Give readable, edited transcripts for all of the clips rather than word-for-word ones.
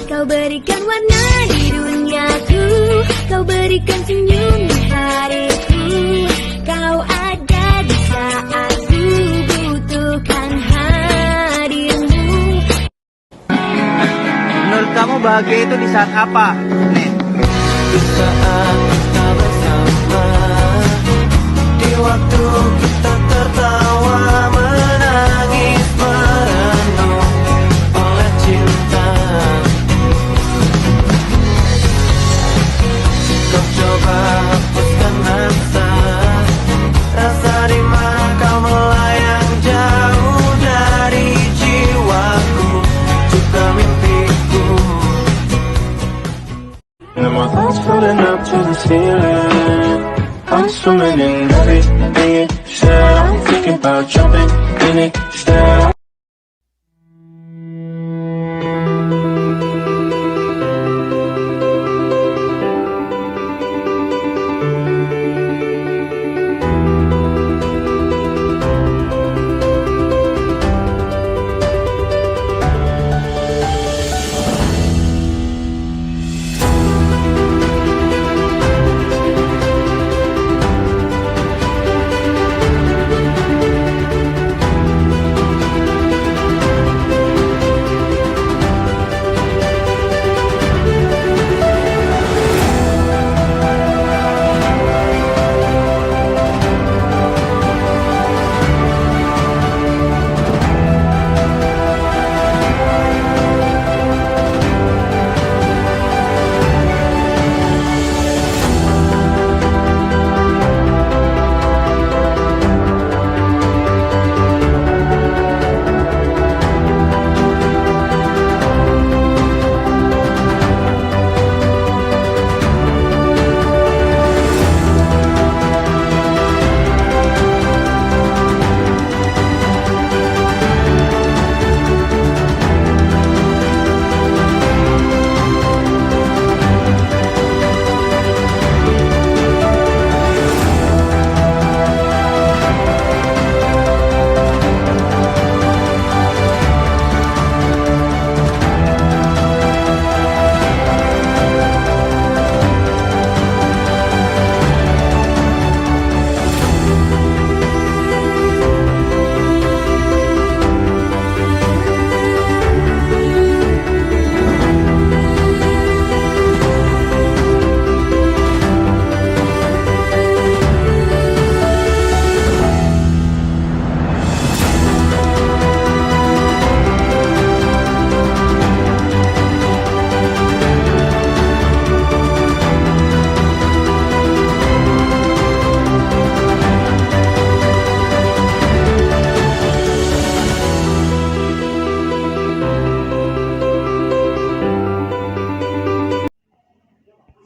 Kau berikan warna di duniaku, kau berikan senyum di hariku, kau ada di saat ku butuhkan hadirmu. Menurut kamu bahagia itu di saat apa? Nih. Di saat kita bersama, di waktu kita tertawa, menangis, merenung oleh cinta. Kau coba hapuskan rasa di mana kau melayang jauh dari jiwaku, juga mimpiku. And my thoughts floating up to the ceiling, I'm swimming in everything you said. I'm thinking about jumping in it instead.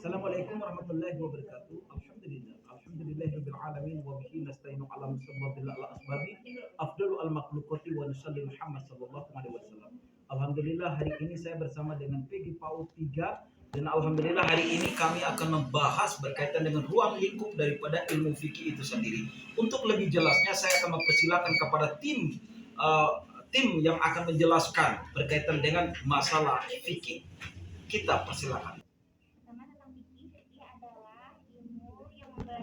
Assalamualaikum warahmatullahi wabarakatuh. Alhamdulillahirabbil alamin wa bihi nasta'inu ala musabbabil asbabi. Afdalu al makhluqati wa nusalli Muhammad sallallahu alaihi wasallam. Alhamdulillah hari ini saya bersama dengan Peggy PAUD 3 dan alhamdulillah hari ini kami akan membahas berkaitan dengan ruang lingkup daripada ilmu fikih itu sendiri. Untuk lebih jelasnya saya akan mempersilakan kepada tim yang akan menjelaskan berkaitan dengan masalah fikih. Kita persilakan.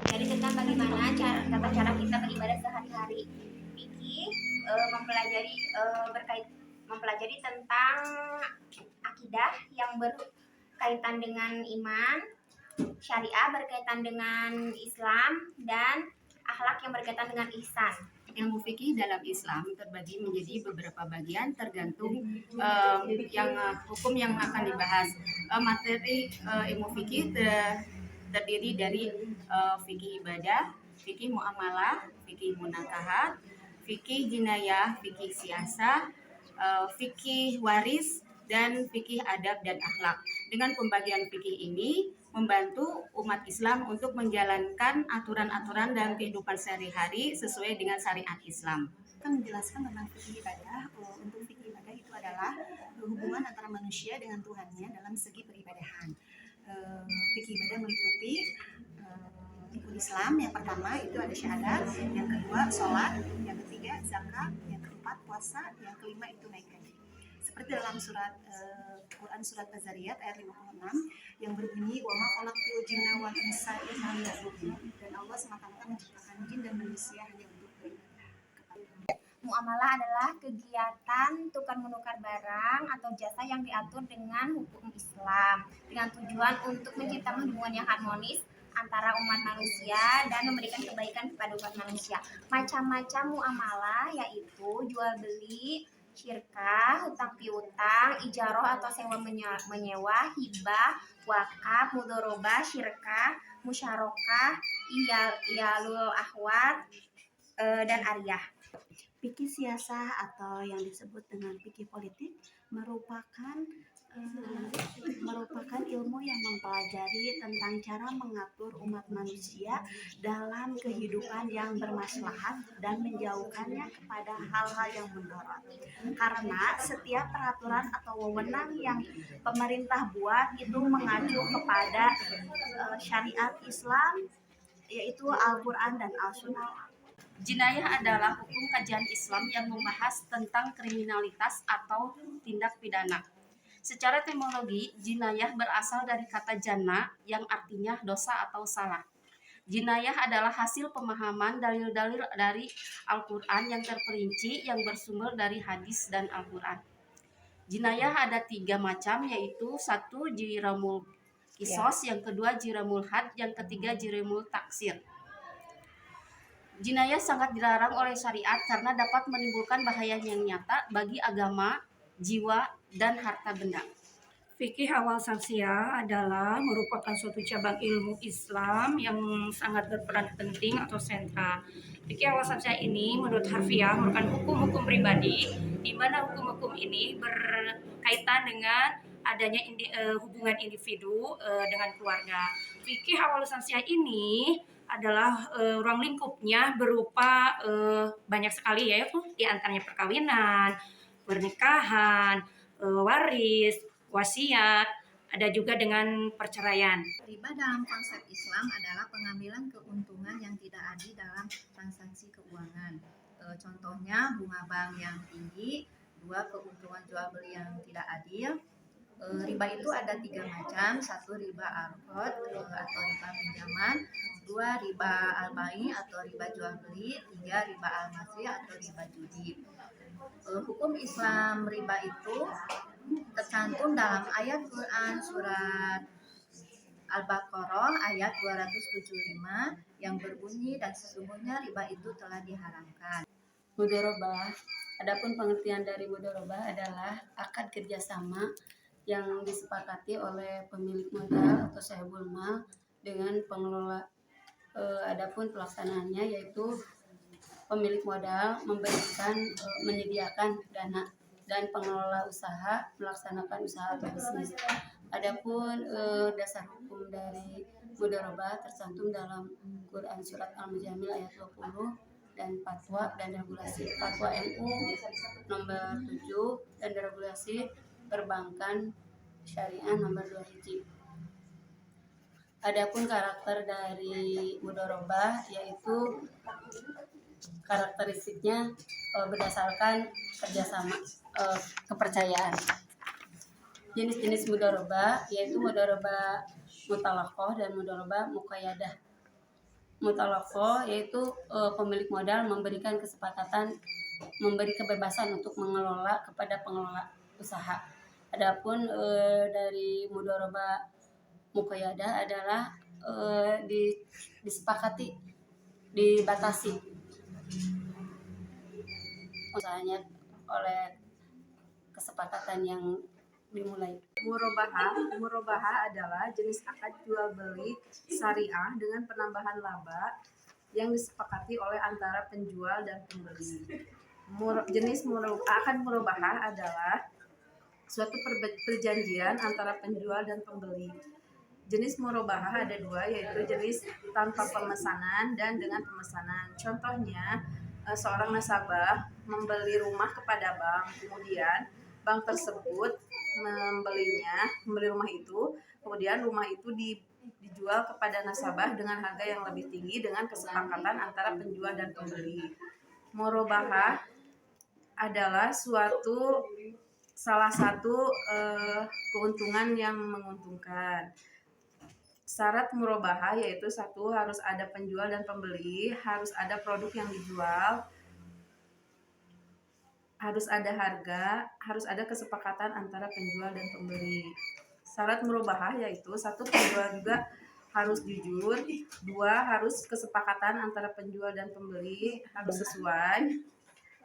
Jadi tentang bagaimana tata cara kita beribadah sehari-hari. Fikih mempelajari tentang akidah yang berkaitan dengan iman, syariah berkaitan dengan Islam, dan akhlak yang berkaitan dengan ihsan. Ilmu fikih dalam Islam terbagi menjadi beberapa bagian tergantung hukum yang akan dibahas. Materi ilmu fikih terdiri dari fikih ibadah, fikih muamalah, fikih munakahat, fikih jinayah, fikih siasah, fikih waris, dan fikih adab dan akhlak. Dengan pembagian fikih ini membantu umat Islam untuk menjalankan aturan-aturan dalam kehidupan sehari-hari sesuai dengan syariat Islam. Kita menjelaskan tentang fikih ibadah. Untuk fikih ibadah itu adalah hubungan antara manusia dengan Tuhannya dalam segi peribadahan. Fikih ibadah meliputi rukun Islam. Yang pertama itu ada syahadat, yang kedua sholat, yang ketiga zakat, yang keempat puasa, yang kelima itu naik haji. seperti dalam Quran surat Az-Zariyat ayat 56 yang berbunyi wa ma khalaqtul jinna wal insa illa liya'budun, dan Allah semata-mata menciptakan jin dan manusia hanya untuk beribadah. Muamalah adalah kegiatan tukar menukar barang atau jasa yang diatur dengan hukum Islam dengan tujuan untuk menciptakan hubungan yang harmonis antara umat manusia dan memberikan kebaikan kepada umat manusia. Macam-macam muamalah yaitu jual beli, syirkah, hutang piutang, ijaroh atau sewa menyewa, hibah, wakaf, mudharabah, syirkah, musyarakah, iyalul ahwat, dan ariyah. Fikih siasah atau yang disebut dengan fikih politik merupakan ilmu yang mempelajari tentang cara mengatur umat manusia dalam kehidupan yang bermaslahat dan menjauhkannya kepada hal-hal yang mudarat. Karena setiap peraturan atau wewenang yang pemerintah buat itu mengacu kepada syariat Islam, yaitu Al-Quran dan Al-Sunnah. Jinayah adalah hukum kajian Islam yang membahas tentang kriminalitas atau tindak pidana. Secara etimologi, jinayah berasal dari kata jana yang artinya dosa atau salah. Jinayah adalah hasil pemahaman dalil-dalil dari Al-Quran yang terperinci yang bersumber dari hadis dan Al-Quran. Jinayah ada 3 macam, yaitu 1 jiramul kisos, yang kedua jiramul had, yang ketiga jiramul taksir. Jinayah sangat dilarang oleh syariat karena dapat menimbulkan bahaya yang nyata bagi agama, jiwa, dan harta benda. Fikih awal syamsiah adalah merupakan suatu cabang ilmu Islam yang sangat berperan penting atau sentral. Fikih awal syamsiah ini menurut harfiah merupakan hukum-hukum pribadi, di mana hukum-hukum ini berkaitan dengan adanya hubungan individu dengan keluarga. Fikih awal syamsiah ini adalah ruang lingkupnya berupa banyak sekali, yaitu di antaranya perkawinan, pernikahan, waris, wasiat, ada juga dengan perceraian. Riba dalam konsep Islam adalah pengambilan keuntungan yang tidak adil dalam transaksi keuangan. Contohnya bunga bank yang tinggi, 2 keuntungan jual beli yang tidak adil. Riba itu ada 3 macam, 1 riba al-qard atau riba pinjaman, 2 riba al-bai atau riba jual beli, 3 riba al-masri atau riba judi. Hukum Islam riba itu tercantum dalam ayat Quran surat Al-Baqarah ayat 275 yang berbunyi, dan sesungguhnya riba itu telah diharamkan. Mudharabah. Adapun pengertian dari mudharabah adalah akad kerjasama yang disepakati oleh pemilik modal atau sahibul mal dengan pengelola. Adapun pelaksanaannya yaitu pemilik modal menyediakan dana dan pengelola usaha melaksanakan usaha atau bisnis. Adapun dasar hukum dari mudharabah tercantum dalam Quran surat Al-Mujamil ayat 20 dan fatwa dan regulasi fatwa MU nomor 7 dan regulasi perbankan syariah nomor 2 hiji. Adapun karakter dari mudharabah yaitu karakteristiknya berdasarkan kerjasama kepercayaan. Jenis-jenis mudharabah yaitu mudharabah mutalaqah dan mudharabah muqayyadah. Mutalaqah yaitu pemilik modal memberikan kesepakatan, memberi kebebasan untuk mengelola kepada pengelola usaha. Adapun dari mudharabah muqayyadah adalah disepakati, dibatasi usahanya oleh kesepakatan yang dimulai. Murabahah adalah jenis akad jual beli syariah dengan penambahan laba yang disepakati oleh antara penjual dan pembeli. Akad murabahah adalah suatu perjanjian antara penjual dan pembeli. Jenis murabahah ada 2, yaitu jenis tanpa pemesanan dan dengan pemesanan. Contohnya, seorang nasabah membeli rumah kepada bank, kemudian bank tersebut membeli rumah itu, kemudian rumah itu dijual kepada nasabah dengan harga yang lebih tinggi dengan kesepakatan antara penjual dan pembeli. Murabahah adalah suatu salah satu keuntungan yang menguntungkan. Syarat murabahah yaitu satu, harus ada penjual dan pembeli, harus ada produk yang dijual, harus ada harga, harus ada kesepakatan antara penjual dan pembeli. Syarat murabahah yaitu satu, penjual juga harus jujur, dua, harus kesepakatan antara penjual dan pembeli harus sesuai,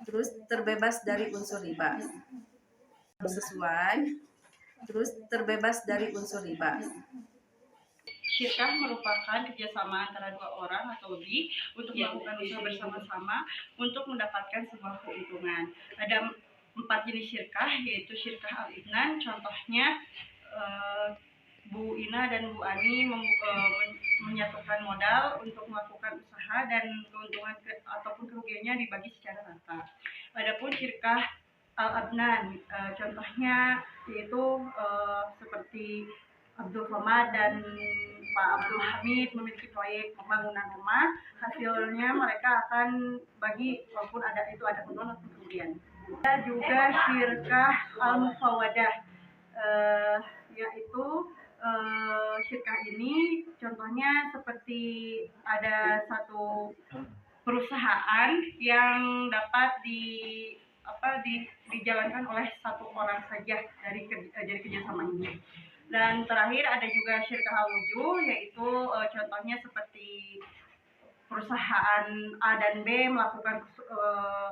terus terbebas dari unsur riba. Syirkah merupakan kerjasama antara dua orang atau lebih untuk melakukan usaha bersama-sama untuk mendapatkan sebuah keuntungan. Ada 4 jenis syirkah, yaitu syirkah al-idnan. Contohnya Bu Ina dan Bu Ani menyatukan modal untuk melakukan usaha dan keuntungan ataupun kerugiannya dibagi secara rata. Adapun syirkah al-adnan, contohnya yaitu seperti Abdul Somad dan Pak Abdul Hamid memiliki proyek pembangunan rumah, hasilnya mereka akan bagi walaupun ada keuntungan atau kerugian. Ada juga syirkah al-mufawadah, yaitu syirkah ini contohnya seperti ada satu perusahaan yang dapat dijalankan oleh satu orang saja dari kerjasama ini. Dan terakhir ada juga syirkah al-wujuh, yaitu contohnya seperti perusahaan A dan B melakukan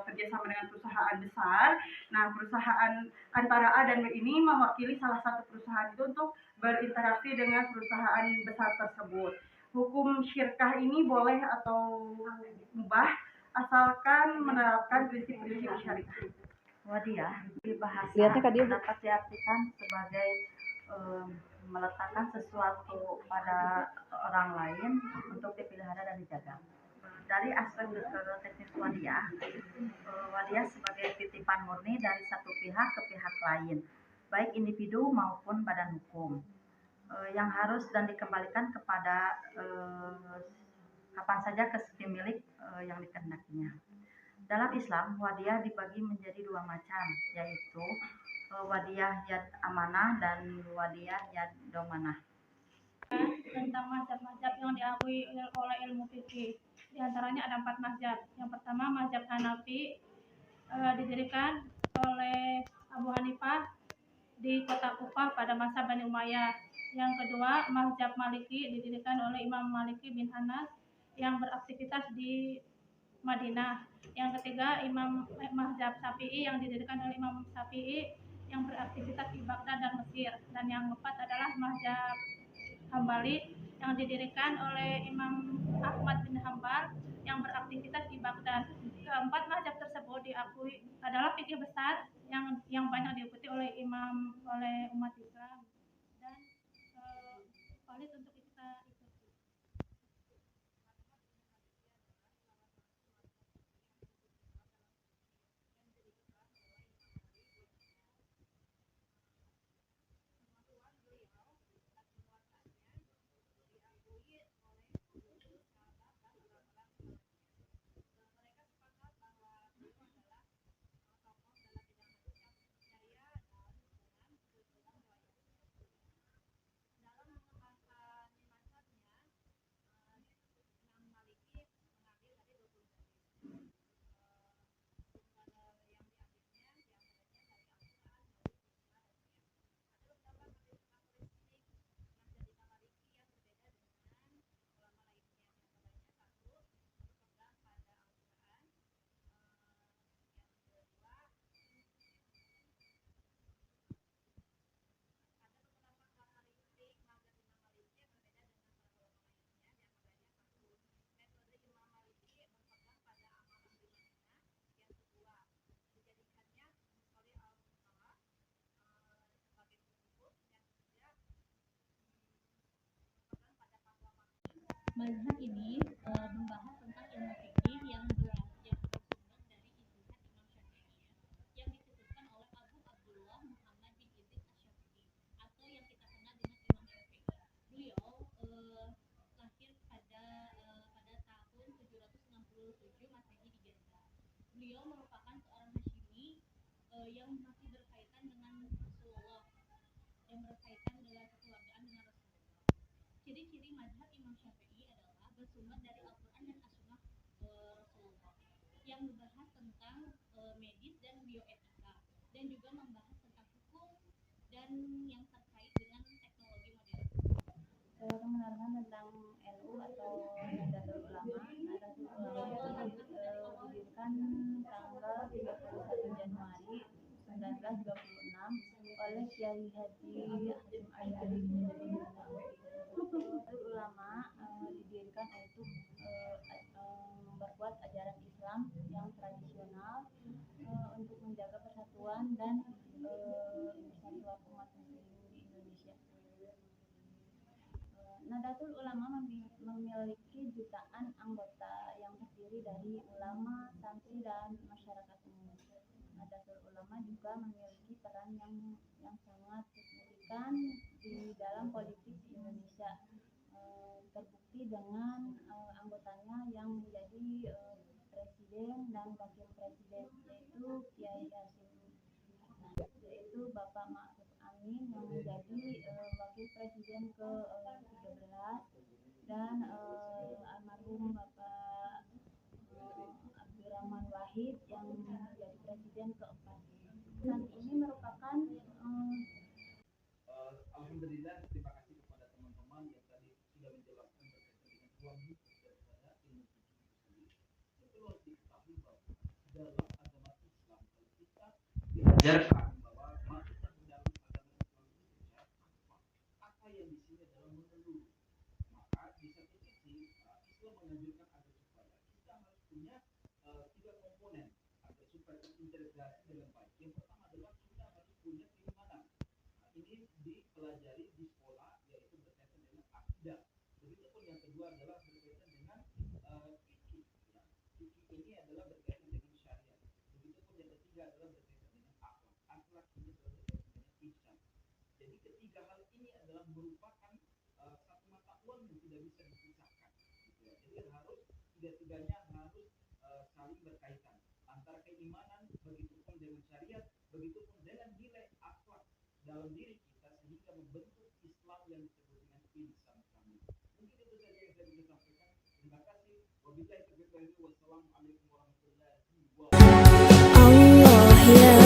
kerjasama dengan perusahaan besar. Nah, perusahaan antara A dan B ini mewakili salah satu perusahaan itu untuk berinteraksi dengan perusahaan besar tersebut. Hukum syirkah ini boleh atau mubah asalkan menerapkan prinsip-prinsip syariah. Wadiyah di bahasa dapat diartikan sebagai meletakkan sesuatu pada orang lain untuk dipelihara dan dijaga. Dari aspek teknis wadiyah, wadiyah sebagai titipan murni dari satu pihak ke pihak lain, baik individu maupun badan hukum, yang harus dan dikembalikan kepada kapan saja ke si milik yang dikehendakinya. Dalam Islam, wadiyah dibagi menjadi dua macam, yaitu wadiyah yad amanah dan wadiyah yad domanah. Tentang mazhab-mazhab yang diakui oleh ilmu fikih, di antaranya ada 4 mazhab. Yang pertama mazhab Hanafi, didirikan oleh Abu Hanifah di kota Kufah pada masa Bani Umayyah. Yang kedua mazhab Maliki, didirikan oleh Imam Maliki bin Anas yang beraktivitas di Madinah. Yang ketiga mazhab Syafi'i yang didirikan oleh Imam Syafi'i yang beraktivitas di Baghdad dan Mesir. Dan yang keempat adalah mazhab Hambali yang didirikan oleh Imam Ahmad bin Hambal yang beraktivitas di Baghdad. Keempat mazhab tersebut diakui adalah fikih besar yang banyak diikuti oleh umat Islam dan valid untuk kita ikuti. Mazhab ini membahas tentang ilmu fikih yang bersumber dari ijtihad Imam Syafi'i yang dicetuskan oleh Abu Abdullah Muhammad bin Idris Asy-Syafi'i atau yang kita kenal dengan Imam Syafi'i. Beliau lahir pada tahun 767 Masehi di Gaza. Beliau merupakan seorang Hasyimi yang masih berkaitan dengan mazhab Imam Syafi'i adalah bersumber dari Al-Quran dan As-Sunnah Rasulullah yang membahas tentang medis dan bioetika dan juga membahas tentang hukum dan yang terkait dengan teknologi modern. Mengenalkan tentang NU atau Nahdlatul Ulama. Nahdlatul Ulama itu didirikan tanggal 31 Januari 1926 oleh Kiai Haji Hasyim Asy'ari. Nahdlatul Ulama didirikan untuk memperkuat ajaran Islam yang tradisional untuk menjaga persatuan dan persatuan umat muslim di Indonesia. Nahdlatul Ulama memiliki jutaan anggota yang terdiri dari ulama, santri, dan masyarakat umum. Nahdlatul Ulama juga memiliki peran yang sangat signifikan di dalam politik di Indonesia, terbukti dengan anggotanya yang menjadi presiden dan wakil presiden, yaitu Kiai yaitu Bapak Ma'ruf Amin yang menjadi wakil presiden ke-13 dan almarhum Bapak Abdurrahman Wahid yang menjadi presiden ke-4. Dan ini merupakan Alhamdulillah, terima kasih kepada teman-teman yang tadi sudah menjelaskan berkaitan dengan ruang hidup daripada ilmu fikih itu sendiri. Yang perlu harus diketahui bahwa dalam agama Islam, kalau kita diajarkan bahwa masuk dalam agama Islam itu bicara apa yang di sini adalah menyeluruh. Maka di satu sisi Islam menganjurkan agar supaya kita harus punya 3 komponen agar supaya terintegrasi dengan baik. Yang pertama adalah kita harus punya keimanan. Ini dipelajari di sekolah, yaitu berkaitan dengan akidah. Begitupun yang kedua adalah berkaitan dengan fikih. Fikih ini adalah berkaitan dengan syariat. Begitupun yang ketiga adalah berkaitan dengan akhlak. Akhlak ini adalah berkaitan dengan ihsan. Jadi ketiga hal ini adalah merupakan satu mata uang yang tidak bisa dipisahkan. Gitu ya. Jadi harus tiga-tiganya harus saling berkaitan antara keimanan, begitupun dengan syariat, begitupun dengan nilai akhlak dalam diri kita sehingga membentuk Islam yang disebut dengan insan kamil. Mungkin itu saja yang saya bisa sampaikan. Terima kasih. Wabillahi taufiq wal hidayah. Wassalamualaikum warahmatullahi wabarakatuh. Allah ya